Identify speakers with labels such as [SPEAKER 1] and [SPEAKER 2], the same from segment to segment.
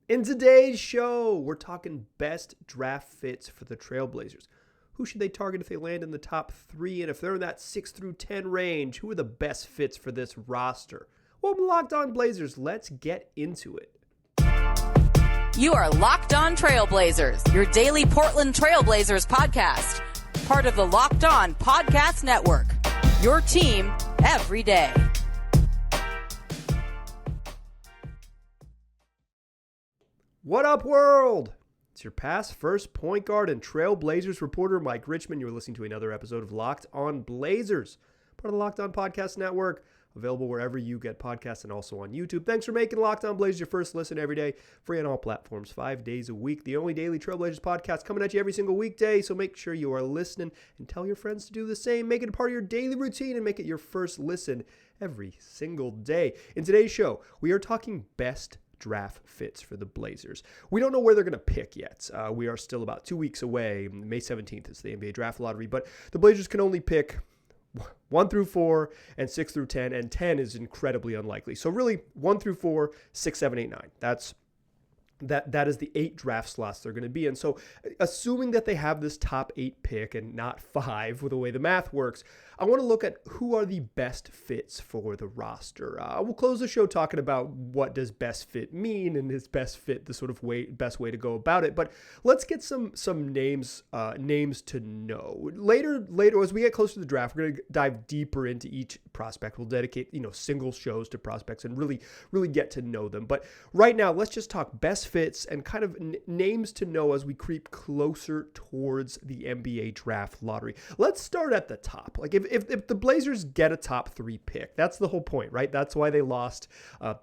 [SPEAKER 1] In today's show, we're talking best draft fits for the Trailblazers. Who should they target if they land in the top 3? And if they're in that 6 through 10 range, who are the best fits for this roster? Welcome to Locked On Blazers. Let's get into it.
[SPEAKER 2] You are Locked On Trailblazers, your daily Portland Trailblazers podcast. Part of the Locked On Podcast Network. Your team every day.
[SPEAKER 1] What up, world? It's your past first point guard and Trailblazers reporter, Mike Richmond. You're listening to another episode of Locked On Blazers, part of the Locked On Podcast Network, available wherever you get podcasts and also on YouTube. Thanks for making Locked On Blazers your first listen every day, free on all platforms, 5 days a week. The only daily Trailblazers podcast coming at you every single weekday, so make sure you are listening and tell your friends to do the same. Make it a part of your daily routine and make it your first listen every single day. In today's show, we are talking best draft fits for the Blazers. We don't know where they're going to pick yet. We are still about 2 weeks away. May 17th is the NBA draft lottery, but the Blazers can only pick 1 through 4 and 6 through 10, and 10 is incredibly unlikely. So really 1 through 4, 6, 7, 8, 9. That is the 8 draft slots they're going to be in. So assuming that they have this top 8 pick and not 5 with the way the math works, I want to look at who are the best fits for the roster. We'll close the show talking about what does best fit mean and is best fit the sort of best way to go about it. But let's get some names to know. Later as we get closer to the draft, we're going to dive deeper into each prospect. We'll dedicate single shows to prospects and really get to know them. But right now, let's just talk best fits and kind of names to know as we creep closer towards the NBA draft lottery. Let's start at the top. Like if the Blazers get a top 3 pick, that's the whole point, right? That's why they lost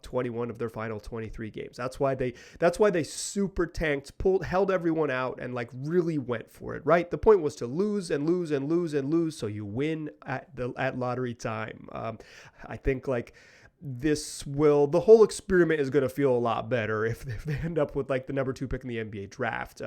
[SPEAKER 1] 21 of their final 23 games. That's why they super tanked, held everyone out, and really went for it, right? The point was to lose and lose and lose and lose, so you win at lottery time. I think the whole experiment is going to feel a lot better if they end up with the number 2 pick in the NBA draft.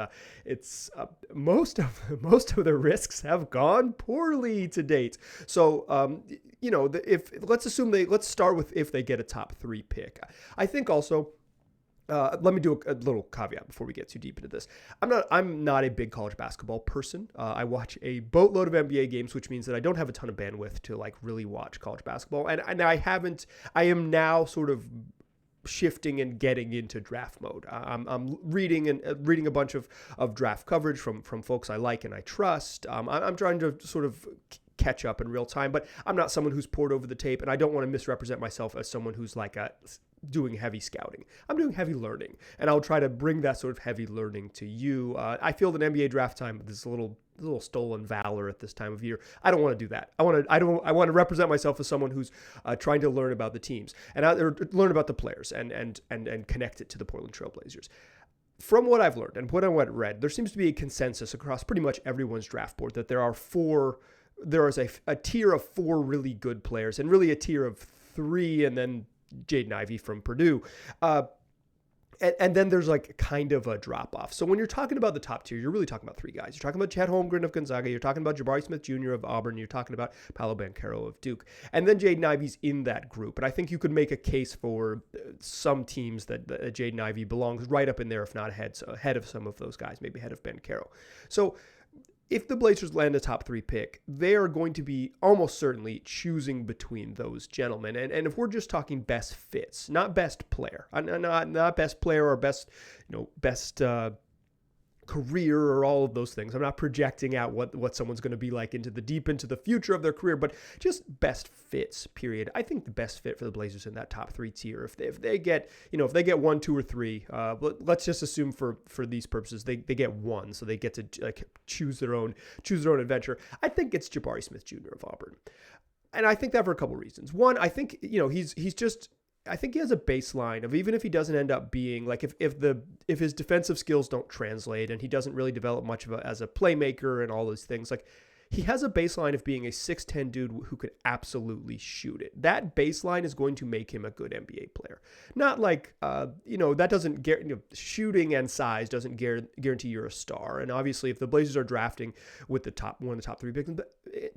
[SPEAKER 1] It's most of the risks have gone poorly to date. So let's start with if they get a top 3 pick. I think also. Let me do a little caveat before we get too deep into this. I'm not a big college basketball person. I watch a boatload of NBA games, which means that I don't have a ton of bandwidth to really watch college basketball. And I am now sort of shifting and getting into draft mode. I'm reading a bunch of draft coverage from folks I like and I trust. I'm trying to sort of catch up in real time, but I'm not someone who's poured over the tape, and I don't want to misrepresent myself as someone who's doing heavy scouting. I'm doing heavy learning, and I'll try to bring that sort of heavy learning to you. I feel that NBA draft time is a little stolen valor at this time of year. I don't want to do that. I want to represent myself as someone who's trying to learn about the teams and learn about the players and connect it to the Portland Trailblazers. From what I've learned and what I've read, there seems to be a consensus across pretty much everyone's draft board that there is a tier of 4 really good players and really a tier of 3 and then Shaedon Ivey from Purdue. And then there's kind of a drop off. So when you're talking about the top tier, you're really talking about 3 guys. You're talking about Chet Holmgren of Gonzaga. You're talking about Jabari Smith Jr. of Auburn. You're talking about Paolo Banchero of Duke. And then Shaedon Ivey's in that group. And I think you could make a case for some teams that Shaedon Ivey belongs right up in there, if not ahead of some of those guys, maybe ahead of Banchero. So if the Blazers land a top 3 pick, they are going to be almost certainly choosing between those gentlemen. And if we're just talking best fits, not best player, not best player or best career or all of those things. I'm not projecting out what someone's going to be like into the future of their career, but just best fits, period. I think the best fit for the Blazers in that top 3 tier, if they get 1, 2, or 3, let's just assume for these purposes they get 1, so they get to choose their own adventure. I think it's Jabari Smith Jr. of Auburn, and I think that for a couple reasons. One, I think I think he has a baseline of, even if he doesn't end up being if his defensive skills don't translate and he doesn't really develop much as a playmaker and all those things, he has a baseline of being a 6'10 dude who could absolutely shoot it. That baseline is going to make him a good NBA player. Not like, that doesn't shooting and size doesn't guarantee you're a star. And obviously, if the Blazers are drafting with one of the top 3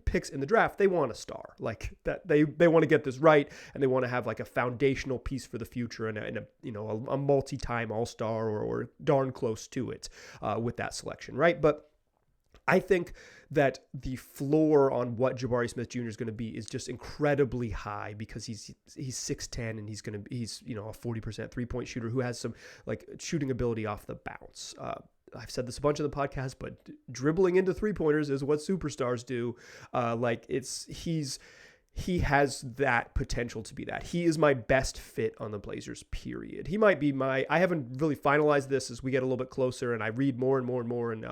[SPEAKER 1] picks in the draft, they want a star. Like that, they want to get this right, and they want to have like a foundational piece for the future and a multi-time all-star or darn close to it with that selection, right? But I think that the floor on what Jabari Smith Jr. is going to be is just incredibly high because he's 6'10 and he's a 40% 3-point shooter who has some like shooting ability off the bounce. I've said this a bunch on the podcast, but dribbling into 3-pointers is what superstars do. He has that potential to be that. He is my best fit on the Blazers, period. He might be I haven't really finalized this as we get a little bit closer and I read more and more and more and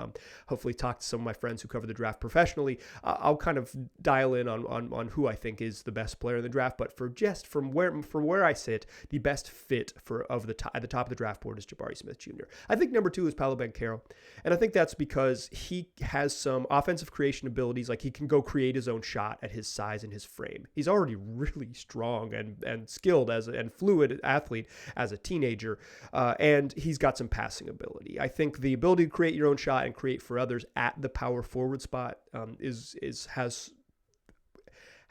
[SPEAKER 1] hopefully talk to some of my friends who cover the draft professionally. I'll kind of dial in on who I think is the best player in the draft. But from where I sit, the best fit at the top of the draft board is Jabari Smith Jr. I think number 2 is Paolo Banchero. And I think that's because he has some offensive creation abilities. Like he can go create his own shot at his size and his frame. He's already really strong and skilled and fluid athlete as a teenager, and he's got some passing ability. I think the ability to create your own shot and create for others at the power forward spot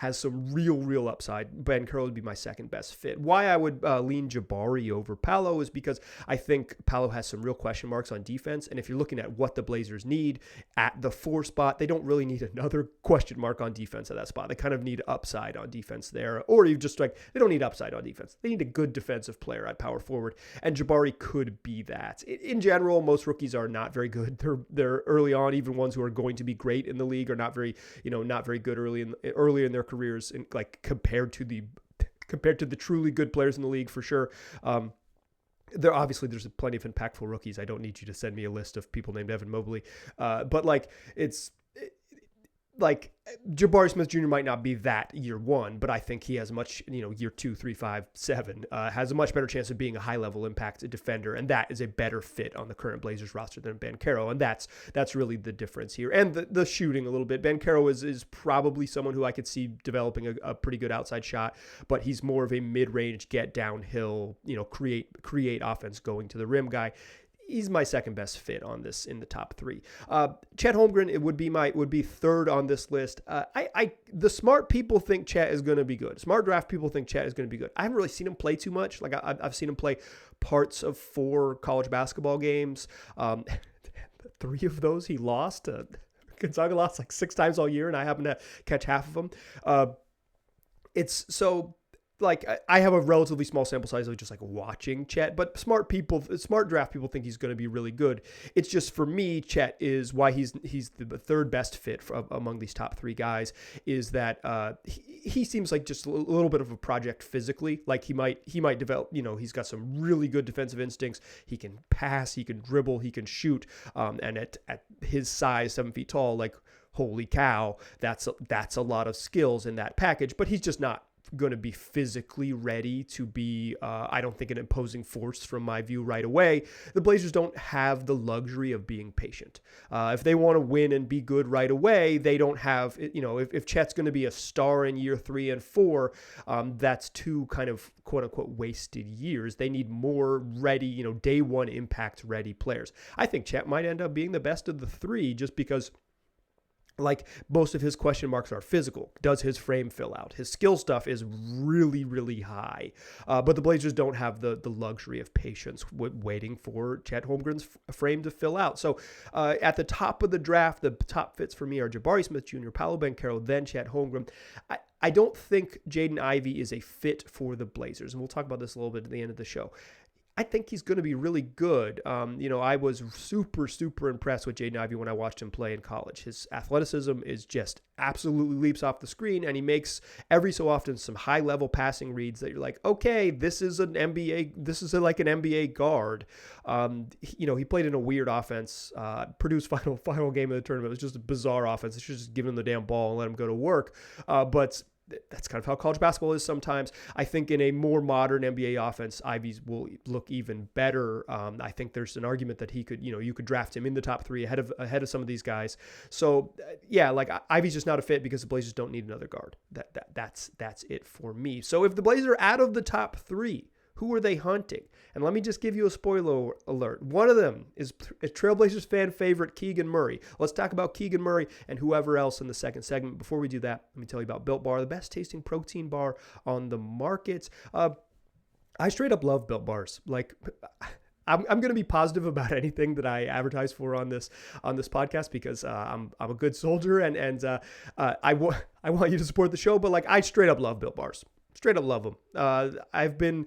[SPEAKER 1] has some real upside. Banchero would be my second best fit. Why I would lean Jabari over Paolo is because I think Paolo has some real question marks on defense. And if you're looking at what the Blazers need at the 4 spot, they don't really need another question mark on defense at that spot. They kind of need upside on defense there. Or you just they don't need upside on defense. They need a good defensive player at power forward. And Jabari could be that. In general, most rookies are not very good. They're early on, even ones who are going to be great in the league are not very good early in their careers, and like compared to the truly good players in the league for sure. There's plenty of impactful rookies. I don't need you to send me a list of people named Evan Mobley, but Jabari Smith Jr. might not be that year 1, but I think he has much, year 2, 3, 5, 7, has a much better chance of being a high-level impact defender, and that is a better fit on the current Blazers roster than Banchero, and that's really the difference here. And the shooting a little bit. Banchero is probably someone who I could see developing a pretty good outside shot, but he's more of a mid-range, get downhill, create offense going to the rim guy. He's my second best fit on this in the top 3. Chet Holmgren, it would be third on this list. The smart people think Chet is going to be good. Smart draft people think Chet is going to be good. I haven't really seen him play too much. Like I've seen him play parts of 4 college basketball games. 3 of those he lost. Gonzaga lost like 6 times all year, and I happen to catch half of them. I have a relatively small sample size of just like watching Chet, but smart draft people think he's going to be really good. It's just for me, Chet is why he's the third best fit among these top 3 guys is that he seems like just a little bit of a project physically. Like he might develop, he's got some really good defensive instincts. He can pass, he can dribble, he can shoot. And at his size, 7 feet tall, like holy cow, that's a lot of skills in that package, but he's just not going to be physically ready to be, I don't think, an imposing force from my view right away. The Blazers don't have the luxury of being patient. If they want to win and be good right away, they don't have, if Chet's going to be a star in year 3 and 4, that's 2 kind of quote unquote wasted years. They need more ready, day 1 impact ready players. I think Chet might end up being the best of the 3 just because like most of his question marks are physical. Does his frame fill out? His skill stuff is really, really high. But the Blazers don't have the luxury of patience waiting for Chet Holmgren's frame to fill out. So at the top of the draft, the top fits for me are Jabari Smith Jr., Paolo Banchero, then Chet Holmgren. I don't think Jaden Ivey is a fit for the Blazers. And we'll talk about this a little bit at the end of the show. I think he's going to be really good. I was super, super impressed with Jaden Ivey when I watched him play in college. His athleticism is just absolutely leaps off the screen, and he makes every so often some high-level passing reads that you're like, okay, this is an NBA guard. He played in a weird offense, produced final game of the tournament. It was just a bizarre offense. It's just giving him the damn ball and let him go to work. But that's kind of how college basketball is sometimes. I think in a more modern NBA offense, Ivy's will look even better. I think there's an argument that he could, you could draft him in the top 3 ahead of some of these guys. So yeah, like Ivy's just not a fit because the Blazers don't need another guard. That's it for me. So if the Blazers are out of the top 3, who are they hunting? And let me just give you a spoiler alert. One of them is a Trailblazers fan favorite, Keegan Murray. Let's talk about Keegan Murray and whoever else in the second segment. Before we do that, let me tell you about Built Bar, the best tasting protein bar on the market. I straight up love Built Bars. Like, I'm going to be positive about anything that I advertise for on this podcast because I'm a good soldier and I want you to support the show. But like, I straight up love Built Bars. Straight up love them.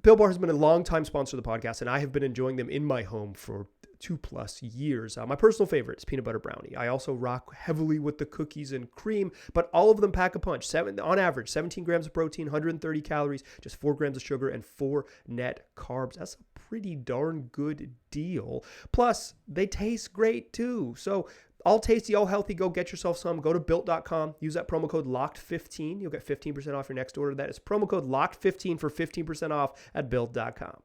[SPEAKER 1] Built Bar has been a long-time sponsor of the podcast, and I have been enjoying them in my home for 2+ years. My personal favorite is peanut butter brownie. I also rock heavily with the cookies and cream, but all of them pack a punch. On average, 17 grams of protein, 130 calories, just 4 grams of sugar, and 4 net carbs. That's a pretty darn good deal. Plus, they taste great too. So all tasty, all healthy. Go get yourself some. Go to Built.com. Use that promo code LOCKED15. You'll get 15% off your next order. That is promo code LOCKED15 for 15% off at Built.com.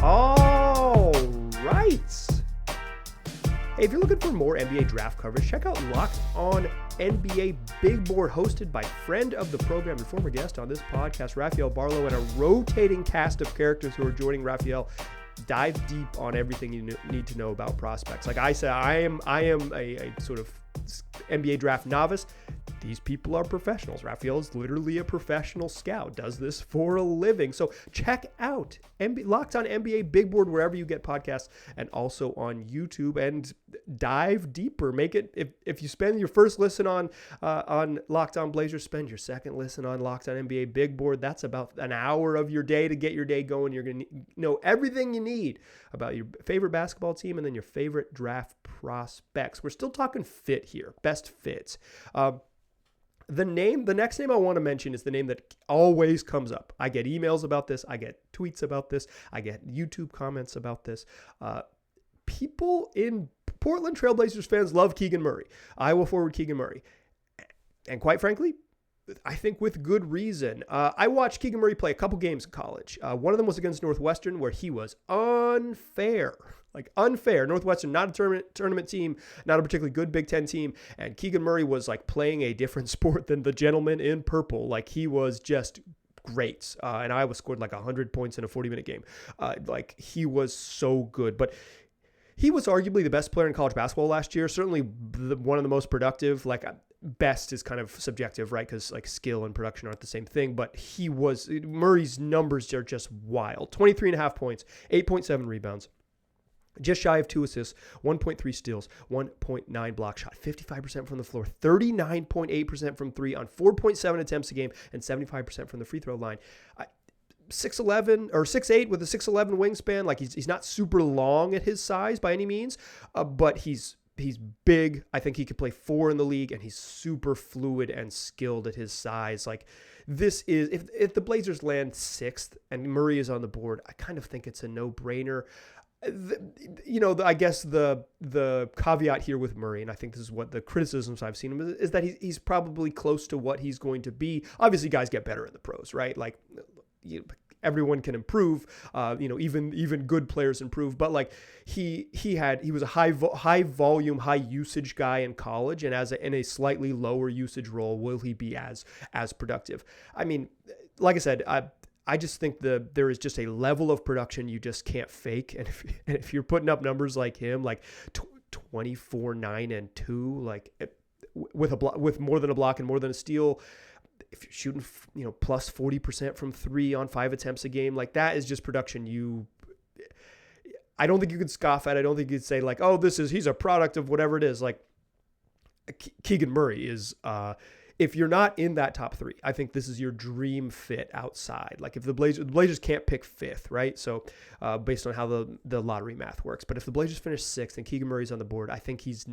[SPEAKER 1] All right. Hey, if you're looking for more NBA draft coverage, check out Locked On NBA Big Board, hosted by friend of the program and former guest on this podcast, Rafael Barlow, and a rotating cast of characters who are joining Rafael. Dive deep on everything you need to know about prospects. Like I said, I am a sort of NBA draft novice. These people are professionals. Rafael is literally a professional scout, does this for a living. So check out Locked On NBA Big Board wherever you get podcasts and also on YouTube, and dive deeper. Make it, if you spend your first listen on Locked On Blazers, spend your second listen on Locked On NBA Big Board. That's about an hour of your day to get your day going. You're going to know everything you need about your favorite basketball team and then your favorite draft prospects. We're still talking fit here, best fits. The next name I want to mention is the name that always comes up. I get emails about this. I get tweets about this. I get YouTube comments about this. People in Portland Trailblazers fans love Keegan Murray. I will forward Keegan Murray. And quite frankly, I think with good reason. I watched Keegan Murray play a couple games in college. One of them was against Northwestern, where he was unfair. Northwestern, not a tournament team, not a particularly good Big Ten team. And Keegan Murray was like playing a different sport than the gentleman in purple. Like, he was just great. And Iowa scored like 100 points in a 40-minute game. Like, he was so good. But he was arguably the best player in college basketball last year. Certainly one of the most productive. Like, best is kind of subjective, right? Because like skill and production aren't the same thing. But Murray's numbers are just wild. 23.5 points, 8.7 rebounds. Just shy of 2 assists, 1.3 steals, 1.9 block shot, 55% from the floor, 39.8% from 3 on 4.7 attempts a game, and 75% from the free throw line. 6'11" or 6'8" with a 6'11" wingspan. Like, he's not super long at his size by any means, but he's big. I think he could play 4 in the league, and he's super fluid and skilled at his size. Like, this is, if the Blazers land 6th and Murray is on the board, I kind of think it's a no-brainer. I guess the caveat here with Murray, and I think this is what the criticisms I've seen him is that he's probably close to what he's going to be. Obviously, guys get better in the pros, right? Like, everyone can improve. Even good players improve. But like, he was a high volume, high usage guy in college, and in a slightly lower usage role, will he be as productive? I mean, like I said, I just think there is just a level of production you just can't fake. And if you're putting up numbers like him, like 24, 9, and 2, like with more than a block and more than a steal, if you're shooting, plus 40% from 3 on 5 attempts a game, like, that is just production I don't think you could scoff at. I don't think you'd say like, oh, he's a product of whatever it is. Like, Keegan Murray is, if you're not in that top 3, I think this is your dream fit outside. Like, if the Blazers can't pick 5th, right? So based on how the lottery math works. But if the Blazers finish 6th and Keegan Murray's on the board, I think he's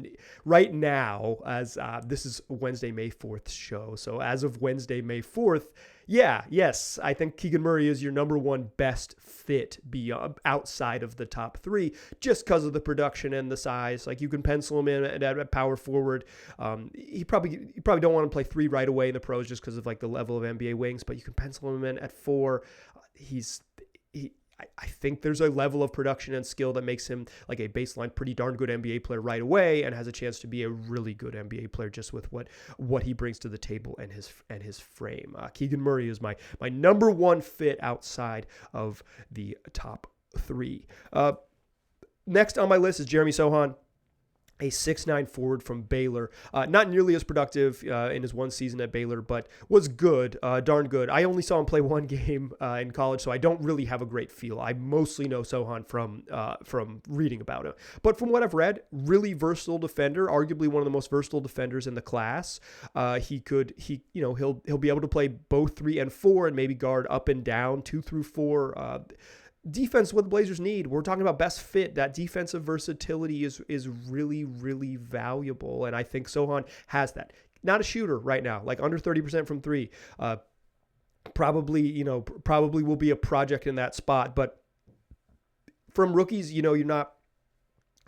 [SPEAKER 1] right now, as this is Wednesday, May 4th show. So as of Wednesday, May 4th, Yes. I think Keegan Murray is your number one best fit outside of the top three, just because of the production and the size. Like, you can pencil him in at power forward. You probably don't want to play 3 right away in the pros just because of like the level of NBA wings, but you can pencil him in at 4. I think there's a level of production and skill that makes him like a baseline pretty darn good NBA player right away, and has a chance to be a really good NBA player just with what he brings to the table and his frame. Keegan Murray is my number one fit outside of the top 3. Next on my list is Jeremy Sohan, a 6'9" forward from Baylor. Not nearly as productive in his one season at Baylor, but was good, darn good. I only saw him play one game in college, so I don't really have a great feel. I mostly know Sohan from reading about him. But from what I've read, really versatile defender, arguably one of the most versatile defenders in the class. He'll be able to play both 3 and 4 and maybe guard up and down 2 through 4. Defense, what the Blazers need. We're talking about best fit. That defensive versatility is really, really valuable, and I think Sohan has that. Not a shooter right now, like under 30% from 3. Probably will be a project in that spot, but from rookies,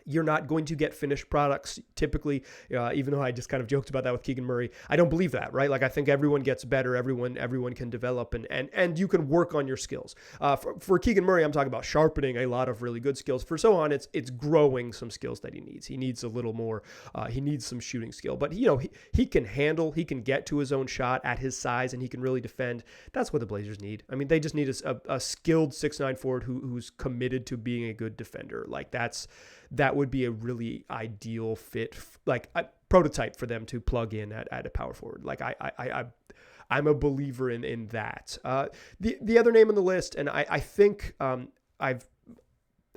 [SPEAKER 1] you're not going to get finished products typically, even though I just kind of joked about that with Keegan Murray. I don't believe that, right? Like, I think everyone gets better. Everyone can develop and you can work on your skills. For Keegan Murray, I'm talking about sharpening a lot of really good skills. For Sohan, it's growing some skills that he needs. He needs a little more. He needs some shooting skill, but he can handle, he can get to his own shot at his size, and he can really defend. That's what the Blazers need. I mean, they just need a skilled 6'9" forward who's committed to being a good defender. Like, that would be a really ideal fit, like a prototype for them to plug in at a power forward. Like, I'm a believer in that. The other name on the list, and I think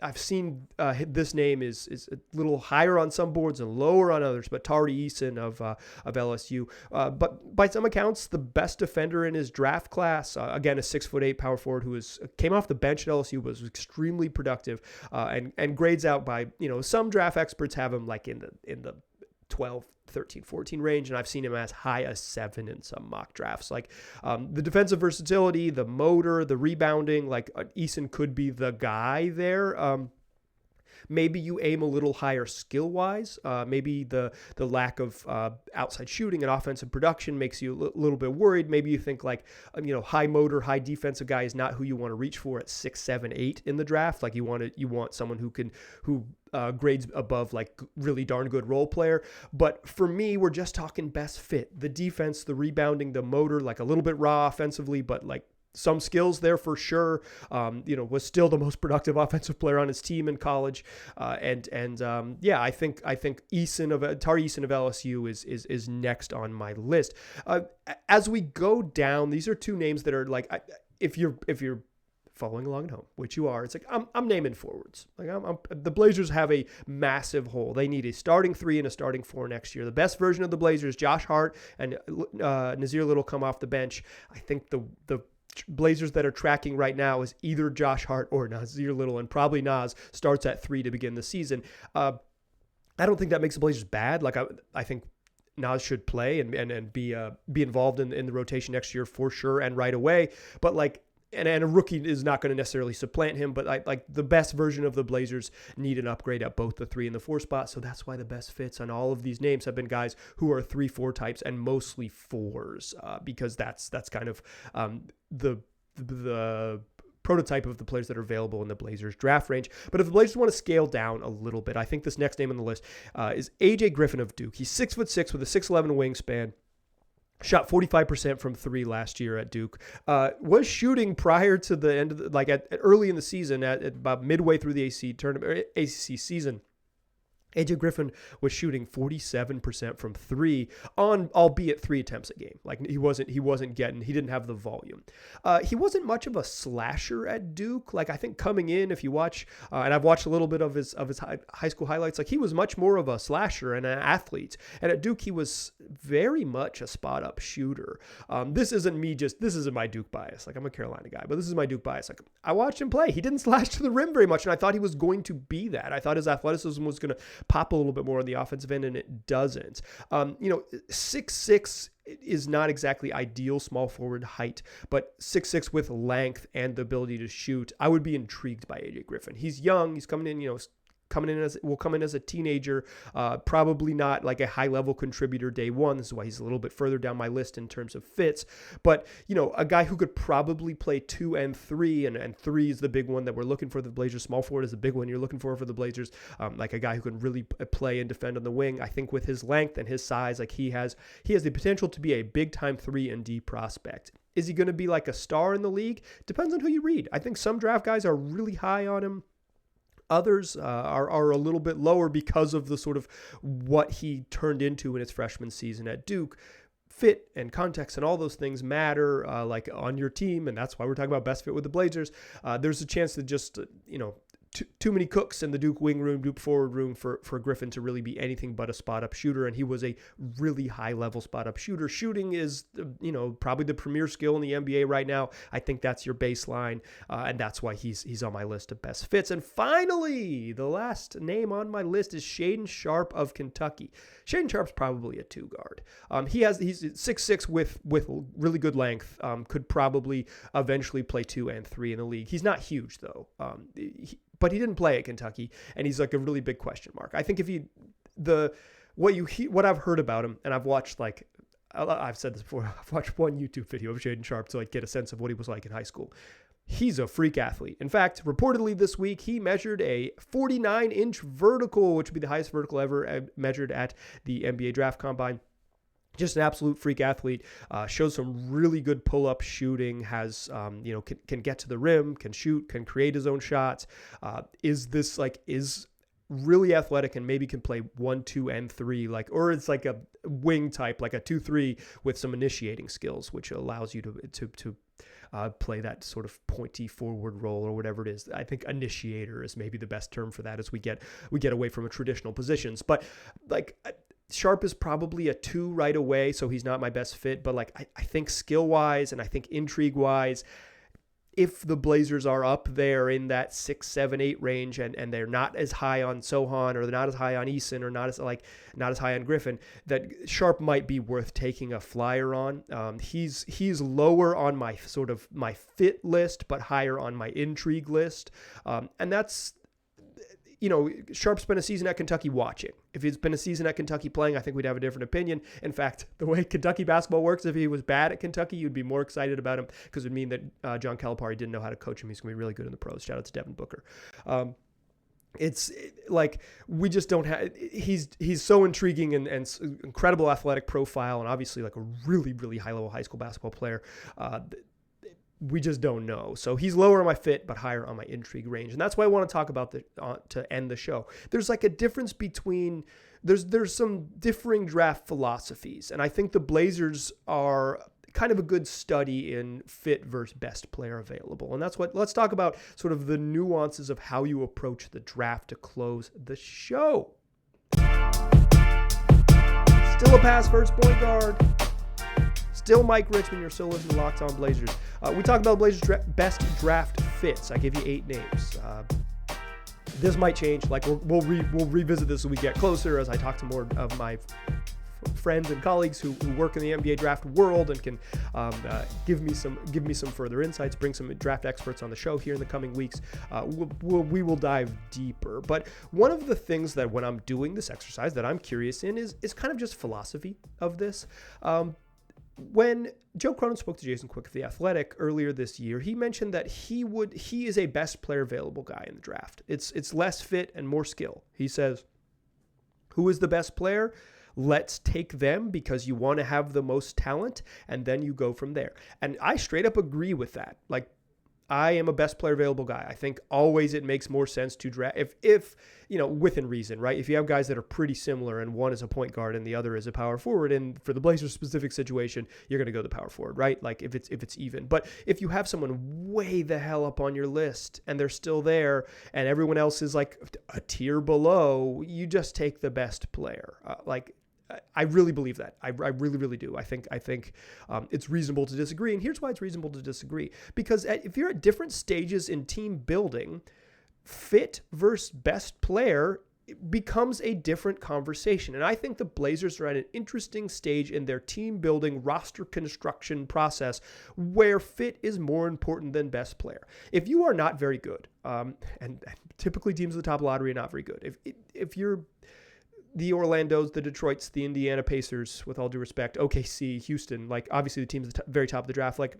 [SPEAKER 1] I've seen this name is a little higher on some boards and lower on others, but Tari Eason of LSU. But by some accounts, the best defender in his draft class. Again, a 6'8" power forward who came off the bench at LSU, was extremely productive and grades out by, some draft experts have him like in the 12, 13, 14 range, and I've seen him as high as 7 in some mock drafts. Like, the defensive versatility, the motor, the rebounding, like Eason could be the guy there. Maybe you aim a little higher skill-wise. Maybe the lack of outside shooting and offensive production makes you a little bit worried. Maybe you think like, high motor, high defensive guy is not who you want to reach for at 6, 7, 8 in the draft. Like, you want someone who grades above like really darn good role player. But for me, we're just talking best fit. The defense, the rebounding, the motor, like a little bit raw offensively, but like some skills there for sure. Was still the most productive offensive player on his team in college. I think Tari Eason of LSU is next on my list. As we go down, these are 2 names that are like, if you're following along at home, which you are, it's like I'm naming forwards. Like, the Blazers have a massive hole. They need a starting 3 and a starting 4 next year. The best version of the Blazers, Josh Hart and Nazir Little, come off the bench. I think the Blazers that are tracking right now is either Josh Hart or Nazir Little, and probably Naz starts at 3 to begin the season. I don't think that makes the Blazers bad. Like, I think Naz should play and be involved in the rotation next year for sure and right away. But like, and a rookie is not going to necessarily supplant him, but like the best version of the Blazers need an upgrade at both the 3 and the 4 spot. So that's why the best fits on all of these names have been guys who are 3-4 types and mostly 4s, because that's kind of the prototype of the players that are available in the Blazers draft range. But if the Blazers want to scale down a little bit, I think this next name on the list is Griffin of Duke. He's 6'6" with a 6'11" wingspan. Shot 45% from 3 last year at Duke. Was shooting prior to the end of early in the season, at about midway through the ACC season. AJ Griffin was shooting 47% from 3 on, albeit 3 attempts a game. Like, he didn't have the volume. He wasn't much of a slasher at Duke. Like, I think coming in, if you watch, and I've watched a little bit of his high school highlights, like, he was much more of a slasher and an athlete. And at Duke, he was very much a spot up shooter. This isn't my Duke bias. Like, I'm a Carolina guy, but this is my Duke bias. Like, I watched him play. He didn't slash to the rim very much, and I thought he was going to be that. I thought his athleticism was going to pop a little bit more on the offensive end, and it doesn't. 6'6", is not exactly ideal small forward height, but 6'6" with length and the ability to shoot. I would be intrigued by AJ Griffin. He's young. He's coming in, will come in as a teenager, probably not like a high level contributor day one. This is why he's a little bit further down my list in terms of fits, but a guy who could probably play 2 and 3, and 3 is the big one that we're looking for the Blazers. Small forward is the big one you're looking for the Blazers. Like a guy who can really play and defend on the wing. I think with his length and his size, like he has the potential to be a big time 3 and D prospect. Is he going to be like a star in the league? Depends on who you read. I think some draft guys are really high on him. Others are a little bit lower because of the sort of what he turned into in his freshman season at Duke. Fit and context and all those things matter, like on your team, and that's why we're talking about best fit with the Blazers. There's a chance that just, too many cooks in the Duke wing room, Duke forward room for Griffin to really be anything but a spot-up shooter, and he was a really high-level spot-up shooter. Shooting is, probably the premier skill in the NBA right now. I think that's your baseline, and that's why he's on my list of best fits. And finally, the last name on my list is Shaedon Sharpe of Kentucky. Shaedon Sharpe's probably a 2-guard. He's 6'6" with really good length, could probably eventually play 2 and 3 in the league. He's not huge, though. But he didn't play at Kentucky, and he's like a really big question mark. I think what I've heard about him, and I've watched, like I've said this before, I've watched one YouTube video of Shaedon Sharpe to get a sense of what he was like in high school. He's a freak athlete. In fact, reportedly this week, he measured a 49-inch vertical, which would be the highest vertical ever measured at the NBA Draft Combine. Just an absolute freak athlete, shows some really good pull-up shooting, has, can get to the rim, can shoot, can create his own shots, is really athletic and maybe can play 1, 2, and 3, or it's like a wing type, like a 2-3 with some initiating skills, which allows you to play that sort of pointy forward role or whatever it is. I think initiator is maybe the best term for that as we get away from traditional positions. But Sharpe is probably a 2 right away, so he's not my best fit. But I think skill-wise and I think intrigue-wise, if the Blazers are up there in that 6, 7, 8 range and they're not as high on Sohan, or they're not as high on Eason, or not as high on Griffin, that Sharpe might be worth taking a flyer on. He's lower on my sort of my fit list, but higher on my intrigue list. And that's, Sharpe's spent a season at Kentucky watching. If he'd been a season at Kentucky playing, I think we'd have a different opinion. In fact, the way Kentucky basketball works, if he was bad at Kentucky, you'd be more excited about him because it would mean that John Calipari didn't know how to coach him. He's going to be really good in the pros. Shout out to Devin Booker. It's like we just don't have. He's so intriguing and incredible athletic profile, and obviously like a really, really high level high school basketball player. We just don't know. So he's lower on my fit, but higher on my intrigue range. And that's why I want to talk about to end the show. There's like a difference between, there's some differing draft philosophies. And I think the Blazers are kind of a good study in fit versus best player available. And let's talk about sort of the nuances of how you approach the draft to close the show. Still a pass first point guard. Still Mike Richmond, you're still listening to Locked On Blazers. We talked about Blazers' best draft fits. I give you 8 names. This might change. We'll revisit this as we get closer, as I talk to more of my friends and colleagues who work in the NBA draft world and can give me some further insights, bring some draft experts on the show here in the coming weeks. We will dive deeper. But one of the things that when I'm doing this exercise that I'm curious in is kind of just philosophy of this. When Joe Cronin spoke to Jason Quick of The Athletic earlier this year, he mentioned that he is a best player available guy in the draft. It's less fit and more skill. He says, who is the best player? Let's take them because you want to have the most talent, and then you go from there. And I straight up agree with that. I am a best player available guy. I think always it makes more sense to draft if within reason, right? If you have guys that are pretty similar and one is a point guard and the other is a power forward, and for the Blazers specific situation, you're going to go the power forward, right? Like if it's even. But if you have someone way the hell up on your list and they're still there and everyone else is like a tier below, you just take the best player. I really believe that. I really, really do. I think it's reasonable to disagree. And here's why it's reasonable to disagree. Because if you're at different stages in team building, fit versus best player it becomes a different conversation. And I think the Blazers are at an interesting stage in their team building, roster construction process where fit is more important than best player. If you are not very good, and typically teams at the top of the lottery are not very good. If you're the Orlandos, the Detroits, the Indiana Pacers, with all due respect, OKC, Houston, like obviously the teams at the very top of the draft, like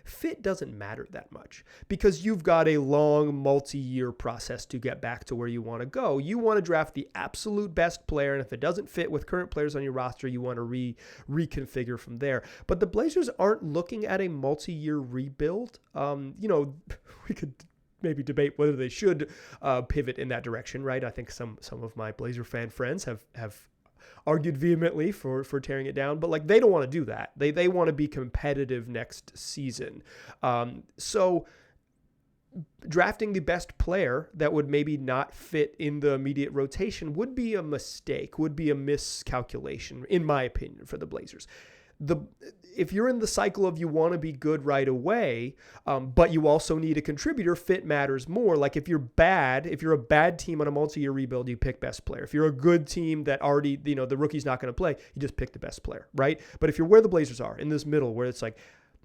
[SPEAKER 1] fit doesn't matter that much because you've got a long multi-year process to get back to where you want to go. You want to draft the absolute best player, and if it doesn't fit with current players on your roster, you want to reconfigure from there. But the Blazers aren't looking at a multi-year rebuild. We could maybe debate whether they should pivot in that direction, right? I think some of my Blazer fan friends have argued vehemently for tearing it down, but like they don't want to do that. They want to be competitive next season. So drafting the best player that would maybe not fit in the immediate rotation would be a mistake, would be a miscalculation, in my opinion, for the Blazers. If you're in the cycle of you want to be good right away, but you also need a contributor, fit matters more. Like if you're a bad team on a multi-year rebuild, you pick best player. If you're a good team that already, the rookie's not going to play, you just pick the best player, right? But if you're where the Blazers are, in this middle, where it's like,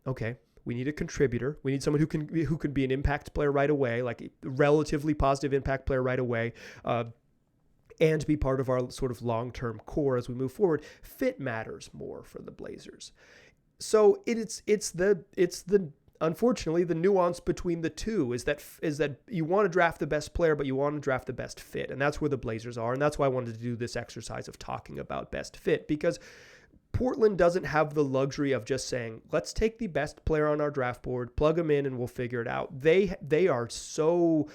[SPEAKER 1] okay, we need a contributor. We need someone who can be an impact player right away, like a relatively positive impact player right away, and be part of our sort of long-term core as we move forward. Fit matters more for the Blazers. So it's the unfortunately the nuance between the two is that you want to draft the best player, but you want to draft the best fit, and that's where the Blazers are, and that's why I wanted to do this exercise of talking about best fit, because Portland doesn't have the luxury of just saying, let's take the best player on our draft board, plug them in, and we'll figure it out. They are so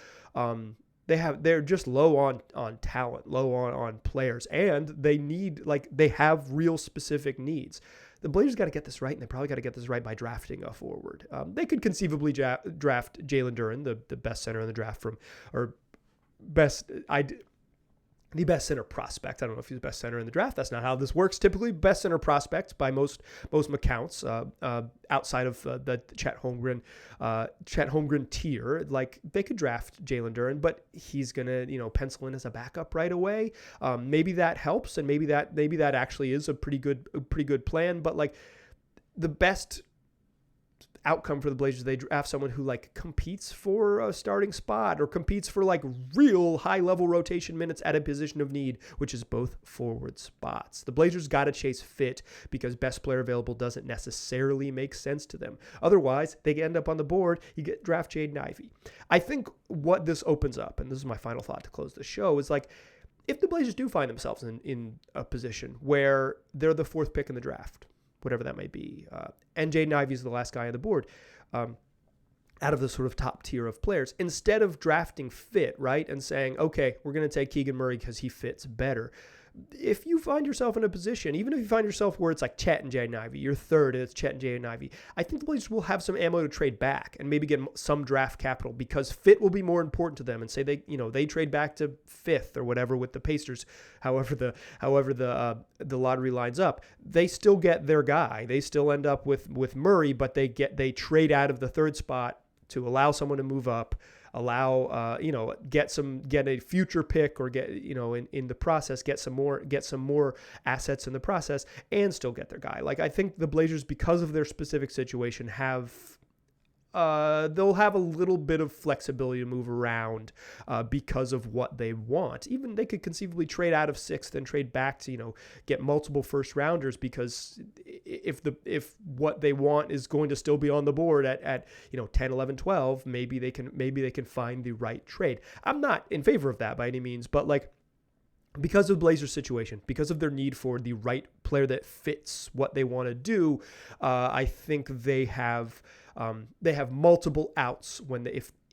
[SPEAKER 1] they're just low on talent, low on players, and they have real specific needs. The Blazers got to get this right, and they probably got to get this right by drafting a forward. They could conceivably draft Jalen Duren, the best center in the draft the best center prospect. I don't know if he's the best center in the draft. That's not how this works. Typically, best center prospect by most accounts, outside of the Chet Holmgren tier. Like they could draft Jalen Duren, but he's gonna pencil in as a backup right away. Maybe that helps, and maybe that actually is a pretty good plan. But like the best outcome for the Blazers, they draft someone who like competes for a starting spot or competes for like real high level rotation minutes at a position of need, which is both forward spots. The Blazers got to chase fit because best player available doesn't necessarily make sense to them. Otherwise, they end up on the board. You get draft Jaden Ivey. I think what this opens up, and this is my final thought to close the show, is like if the Blazers do find themselves in a position where they're the fourth pick in the draft, whatever that may be, and Jaden Ivey is the last guy on the board, out of the sort of top tier of players, instead of drafting fit, right, and saying, okay, we're going to take Keegan Murray because he fits better. If you find yourself in a position, even if you find yourself where it's like Chet and Jaden Ivey, you're third and it's Chet and Jaden Ivey, I think the Blazers will have some ammo to trade back and maybe get some draft capital because fit will be more important to them, and say they trade back to fifth or whatever with the Pacers, however the lottery lines up, they still get their guy. They still end up with Murray, but they trade out of the third spot to allow someone to move up, get a future pick, or get, in the process, get some more assets in the process and still get their guy. Like I think the Blazers, because of their specific situation, they'll have a little bit of flexibility to move around because of what they want. Even they could conceivably trade out of sixth and trade back to, get multiple first rounders, because if what they want is going to still be on the board at 10, 11, 12, maybe they can find the right trade. I'm not in favor of that by any means, but like, because of the Blazers situation, because of their need for the right player that fits what they want to do, I think they have multiple outs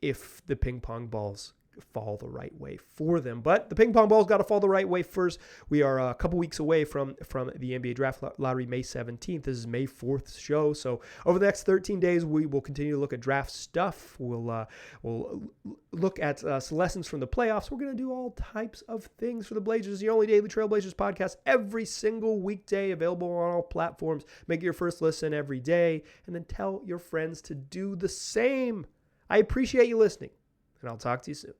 [SPEAKER 1] if the ping pong balls fall the right way for them. But the ping pong ball's got to fall the right way first. We are a couple weeks away from the NBA Draft Lottery, May 17th. This is May 4th show. So over the next 13 days, we will continue to look at draft stuff. We'll look at some lessons from the playoffs. We're going to do all types of things for the Blazers. The only daily Trailblazers podcast every single weekday, available on all platforms. Make it your first listen every day, and then tell your friends to do the same. I appreciate you listening, and I'll talk to you soon.